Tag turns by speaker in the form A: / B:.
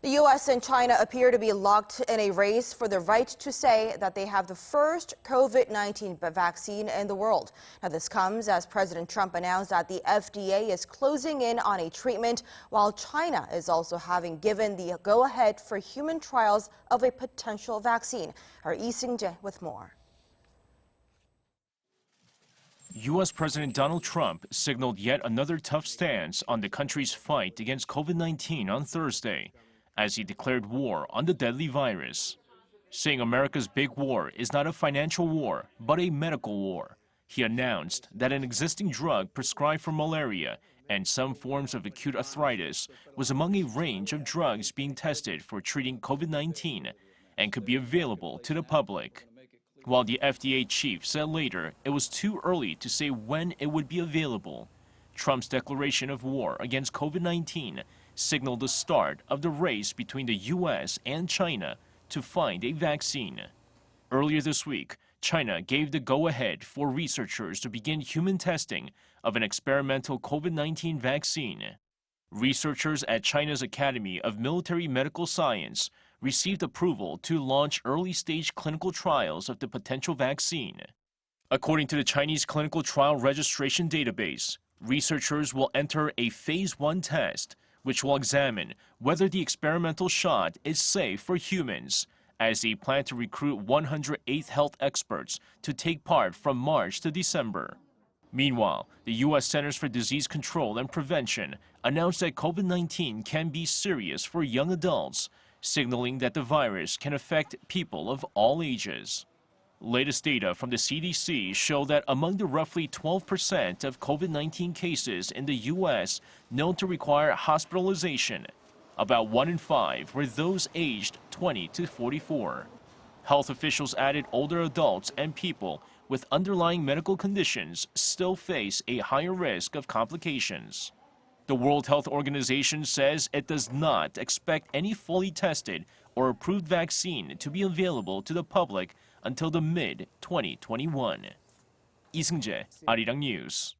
A: The U.S. and China appear to be locked in a race for the right to say that they have the first COVID-19 vaccine in the world. Now, this comes as President Trump announced that the FDA is closing in on a treatment, while China is also having given the go-ahead for human trials of a potential vaccine. Our Seung-jae with more.
B: U.S. President Donald Trump signaled yet another tough stance on the country's fight against COVID-19 on Thursday, as he declared war on the deadly virus. Saying America's big war is not a financial war, but a medical war. He announced that an existing drug prescribed for malaria and some forms of acute arthritis was among a range of drugs being tested for treating COVID-19 and could be available to the public. While the FDA chief said later it was too early to say when it would be available, Trump's declaration of war against COVID-19 signaled the start of the race between the U.S. and China to find a vaccine. Earlier this week, China gave the go-ahead for researchers to begin human testing of an experimental COVID-19 vaccine. Researchers at China's Academy of Military Medical Science received approval to launch early-stage clinical trials of the potential vaccine. According to the Chinese Clinical Trial Registration Database, researchers will enter a Phase 1 test, which will examine whether the experimental shot is safe for humans, as they plan to recruit 108 health experts to take part from March to December. Meanwhile, the U.S. Centers for Disease Control and Prevention announced that COVID-19 can be serious for young adults, signaling that the virus can affect people of all ages. Latest data from the CDC show that among the roughly 12% of COVID-19 cases in the U.S. known to require hospitalization, about 1 in 5 were those aged 20 to 44. Health officials added older adults and people with underlying medical conditions still face a higher risk of complications. The World Health Organization says it does not expect any fully tested or approved vaccine to be available to the public until the mid-2021. Seung-jae, Arirang News.